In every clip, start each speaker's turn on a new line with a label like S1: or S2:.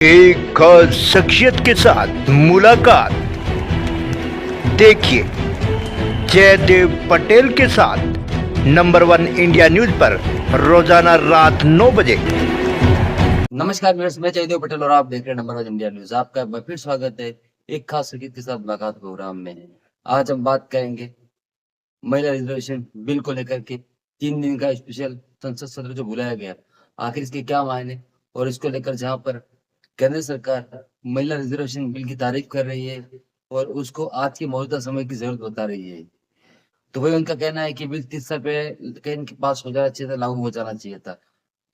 S1: एक खास शख्सियत के साथ मुलाकात। देखिए जयदेव पटेल के साथ नंबर 1 इंडिया न्यूज पर रोजाना रात 9 बजे।
S2: नमस्कार व्यूअर्स, मैं जयदेव पटेल और आप देख रहे हैं नंबर 1 इंडिया न्यूज। आपका एक बार फिर स्वागत है एक खास शख्सियत के साथ मुलाकात प्रोग्राम में। आज हम बात करेंगे महिला रिजर्वेशन बिल को लेकर के 3 दिन का स्पेशल संसद सत्र जो बुलाया गया, आखिर इसके क्या मायने और इसको लेकर जहां पर केंद्र सरकार महिला रिजर्वेशन बिल की तारीफ कर रही है और उसको आज के मौजूदा समय की जरूरत बता रही है, तो वही उनका कहना है कि बिल 30 साल पहले कहीं इनके पास हो जाना चाहिए था, लागू हो जाना चाहिए था।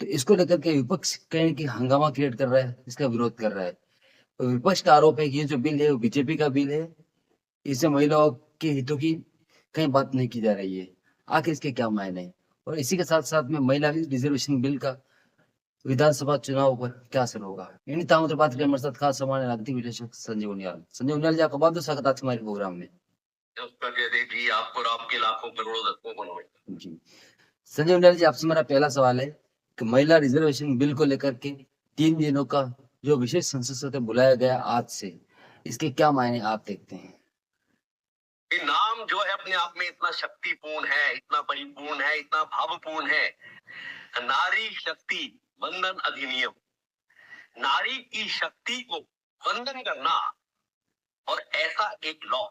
S2: तो इसको लेकर के विपक्ष कहीं कि हंगामा क्रिएट कर रहा है, इसका विरोध कर रहा है। तो विपक्ष का आरोप है कि ये जो बिल है वो बीजेपी का बिल है, इससे महिलाओं के हितों की कहीं बात नहीं की जा रही है। आखिर इसके क्या मायने हैं और इसी के साथ साथ में महिला रिजर्वेशन बिल का विधानसभा चुनाव पर क्या असर होगा, इन तमाम पर बात करें हमारे साथ खास हमारे राजनीतिक विश्लेषक संजय उनियाल। संजय उनियाल जी, आपका बहुत बहुत स्वागत है आज हमारे प्रोग्राम में।
S3: जी आपको और आपके लाखों करोड़ों दर्शकों को नमस्कार
S2: जी, संजय उनियाल जी, आपसे मेरा पहला सवाल है कि महिला रिजर्वेशन बिल को लेकर के 3 दिनों का जो विशेष संसद सत्र बुलाया गया आज से, इसके क्या मायने आप देखते हैं?
S3: ये नाम जो है अपने आप में इतना शक्तिपूर्ण है, इतना परिपूर्ण है, इतना भावपूर्ण है। नारी शक्ति वंदन अधिनियम। नारी की शक्ति को वंदन करना और ऐसा एक लॉ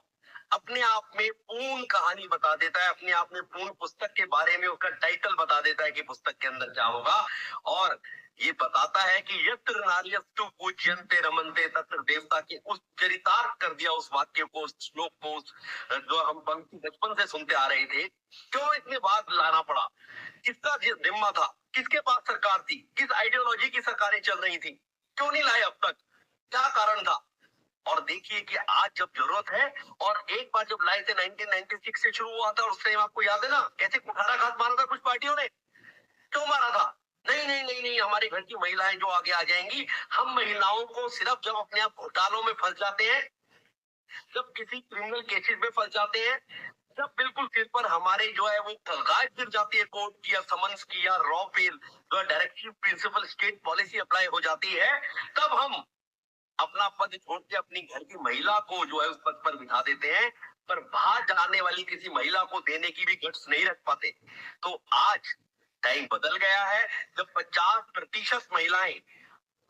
S3: अपने आप में पूर्ण कहानी बता देता है, अपने आप में पूर्ण पुस्तक के बारे में उसका टाइटल बता देता है कि पुस्तक के अंदर क्या होगा। और ये बताता है कि यत्र नार्यस्तु पूज्यन्ते रमन्ते तत्र देवता के उस चरितार्थ कर दिया, उस वाक्य को, उस श्लोक को, जो हम पंक्ति बचपन से सुनते आ रहे थे। क्यों इतने बाद लाना पड़ा? किसका जिम्मा था? किसके पास सरकार थी? किस आइडियोलॉजी की सरकारें चल रही थी? क्यों नहीं लाए अब तक? क्या कारण था? और देखिए कि आज जब जरूरत है, और एक बार जब लाए थे 1996 से शुरू हुआ था, उस टाइम आपको याद है ना कैसे कुठाराघात मारा था कुछ पार्टियों ने? क्यों मारा था? नहीं नहीं नहीं नहीं, हमारे घर की महिलाएं जो आगे आ जाएंगी। हम महिलाओं को सिर्फ जब अपने आप घोटालों में फंस जाते हैं, जब किसी क्रिमिनल केसेस में फंस जाते हैं, जब बिल्कुल सिर पर हमारे जो है वो गाज गिर जाती है कोर्ट की या समन्स की या रॉ फेल जो directive principle state policy apply हो जाती है, तब हम अपना पद छोड़ के अपनी घर की महिला को जो है उस पद पर बिठा देते हैं, पर बाहर जाने वाली किसी महिला को देने की भी गट्स नहीं रख पाते। तो आज टाइम बदल गया है, जब 50% महिलाएं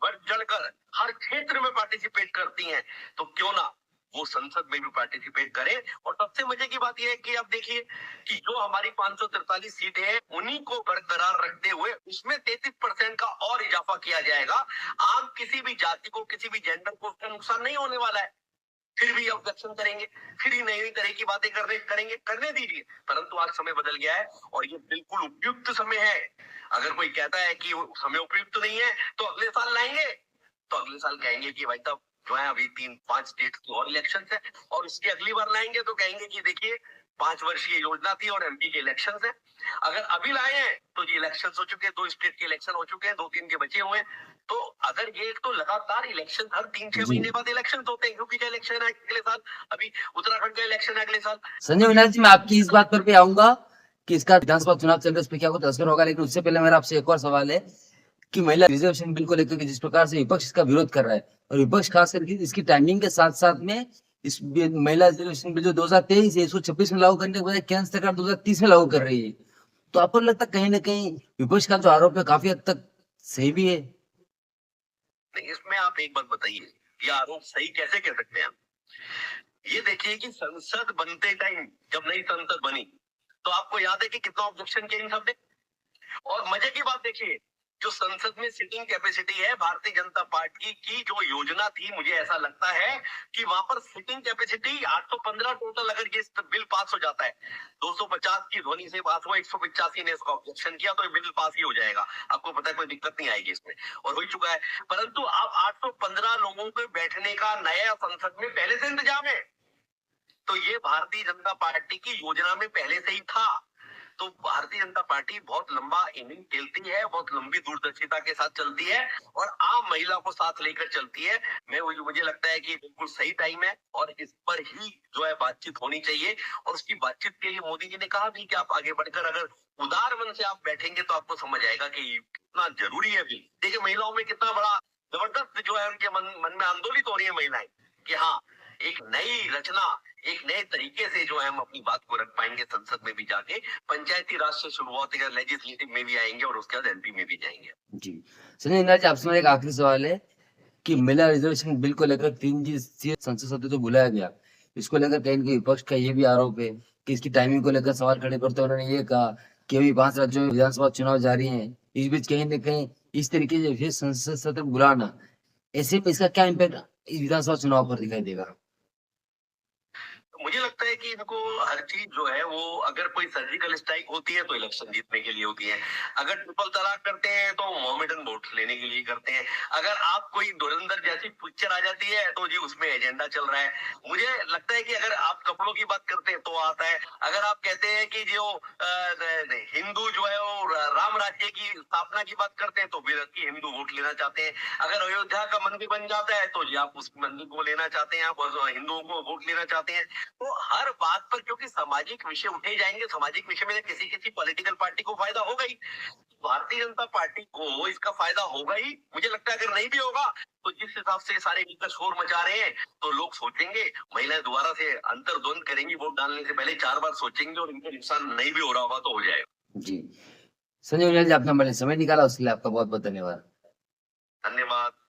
S3: बढ़ चढ़कर हर क्षेत्र में पार्टिसिपेट करती हैं, तो क्यों ना वो संसद में भी पार्टिसिपेट करें। और सबसे मजे की बात यह है कि अब देखिए कि जो हमारी 543 सीटें हैं, उन्हीं को बरकरार रखते हुए उसमें 33% का और इजाफा किया जाएगा। आम किसी भी जाति को, किसी भी जेंडर को उसका नुकसान नहीं होने वाला है। फिर भी ऑब्जेक्शन करेंगे, फिर ही नई तरह की बातें करेंगे, करने दीजिए। परंतु आज समय बदल गया है और ये बिल्कुल उपयुक्त समय है। अगर कोई कहता है कि वो समय उपयुक्त नहीं है, तो अगले साल लाएंगे, तो अगले साल कहेंगे कि भाई तब जो है अभी 3-5 स्टेट की और इलेक्शन है, और उसकी अगली बार लाएंगे तो कहेंगे कि देखिए 5 वर्षीय योजना थी और एमपी के इलेक्शन है। अगर अभी लाए हैं तो ये इलेक्शन हो चुके हैं, 2 स्टेट के इलेक्शन हो चुके हैं, 2-3 के बचे हुए हैं। तो अगर ये एक तो लगातार इलेक्शन हर 3-6 महीने बाद इलेक्शन होते हैं, यूपी का इलेक्शन है अगले साल, अभी उत्तराखंड का इलेक्शन है अगले साल।
S2: संजय उनियाल जी, मैं आपकी इस बात पर भी आऊंगा कि इसका विधानसभा चुनाव चल रहा है, उस पर क्या कुछ असर होगा, लेकिन उससे पहले मेरा आपसे एक और सवाल है कि महिला रिजर्वेशन बिल को लेकर के जिस प्रकार से विपक्ष इसका विरोध कर रहा है, और विपक्ष खास करके इसकी टाइमिंग के साथ साथ में इस महिला रिजर्वेशन बिल जो 2023 है, इसको 26 में लागू करने के बजाय केंद्र सरकार 2030 में लागू कर रही है, तो आपको लगता है कहीं ना कहीं विपक्ष का जो आरोप है काफी हद तक सही भी है?
S3: नहीं, इसमें आप एक बात बताइए, ये आरोप सही कैसे कह सकते हैं? ये देखिए कि संसद बनते टाइम जब नई संसद बनी, तो आपको याद है कि कितना ऑब्जेक्शन किया इन सबने। और मजे की बात देखिए, जो संसद में सिटिंग कैपेसिटी है भारतीय जनता पार्टी की जो योजना थी, मुझे ऐसा लगता है कि वहां पर सिटिंग कैपेसिटी 815 टोटल। अगर ये बिल पास हो जाता है, 250 की ध्वनि से पास हुआ, 185 ने इसका ऑब्जेक्शन किया, तो ये बिल पास ही हो जाएगा। आपको पता है कोई दिक्कत नहीं आएगी इसमें, और हो चुका है। परंतु अब 815 लोगों के बैठने का नया संसद में पहले से इंतजाम है, तो ये भारतीय जनता पार्टी की योजना में पहले से ही था। तो भारतीय जनता पार्टी बहुत लंबा इनिंग खेलती है, बहुत लंबी दूरदर्शिता के साथ चलती है और आम महिला को साथ लेकर चलती है। मुझे लगता है कि बिल्कुल सही टाइम है और इस पर ही जो है बातचीत होनी चाहिए। और उसकी बातचीत के लिए मोदी जी ने कहा भी कि आप आगे बढ़कर अगर उदार मन से आप बैठेंगे तो आपको समझ आएगा कि कितना जरूरी है बिल। देखिए महिलाओं में कितना बड़ा जबरदस्त जो है उनके मन में आंदोलित हो रही है महिलाएं कि हाँ, एक नई रचना, एक नए तरीके से जो है हम अपनी बात को रख पाएंगे संसद में भी जाके, पंचायती राज से शुरुआत है, लेजिस्लेटिव में भी आएंगे और उसके बाद एमपी में भी जाएंगे।
S2: जी। संजय इंदिरा जी, आपसे मेरा एक आखिरी सवाल है कि महिला रिजर्वेशन बिल को लेकर 3 दिवसीय संसद सत्र जो बुलाया गया, इसको लेकर कहीं न कहीं विपक्ष का ये भी आरोप है कि इसकी टाइमिंग को लेकर सवाल खड़े करते हुए उन्होंने ये कहा कि अभी 5 राज्यों में विधानसभा चुनाव जारी हैं। इस बीच कहीं न कहीं इस तरीके से फिर संसद सत्र बुलाना, ऐसे में इसका क्या इम्पैक्ट इस विधानसभा चुनाव पर दिखाई देगा?
S3: मुझे लगता है कि इनको हर चीज जो है वो, अगर कोई सर्जिकल स्ट्राइक होती है तो इलेक्शन जीतने के लिए होती है, अगर ट्रिपल तलाक करते हैं तो मोमेडन वोट लेने के लिए करते हैं, अगर आप कोई धुरंधर जैसी पिक्चर आ जाती है तो जी उसमें एजेंडा चल रहा है। मुझे लगता है कि अगर आप कपड़ों की बात करते हैं तो आता है, अगर आप कहते हैं कि जो हिंदू जो है वो राम राज्य की स्थापना की बात करते हैं तो फिर की हिंदू वोट लेना चाहते हैं, अगर अयोध्या का मंदिर बन जाता है तो जी आप उस मंदिर को लेना चाहते हैं, आप हिंदुओं को वोट लेना चाहते हैं। तो हर बात पर क्योंकि सामाजिक विषय उठे जाएंगे, सामाजिक विषय में किसी किसी पॉलिटिकल पार्टी को फायदा होगा ही, भारतीय जनता पार्टी को इसका फायदा होगा ही। मुझे लगता है अगर नहीं भी होगा तो जिस हिसाब से सारे मिलकर शोर मचा रहे हैं तो लोग सोचेंगे, महिलाएं दोबारा से अंतर्द्वंद करेंगी, वोट डालने से पहले 4 बार सोचेंगे और इनको नुकसान नहीं भी हो रहा होगा तो हो जाएगा।
S2: जी। संजय इंदिरा जी, आपने हमारे लिए समय निकाला, उसके लिए आपका बहुत-बहुत धन्यवाद।
S3: धन्यवाद।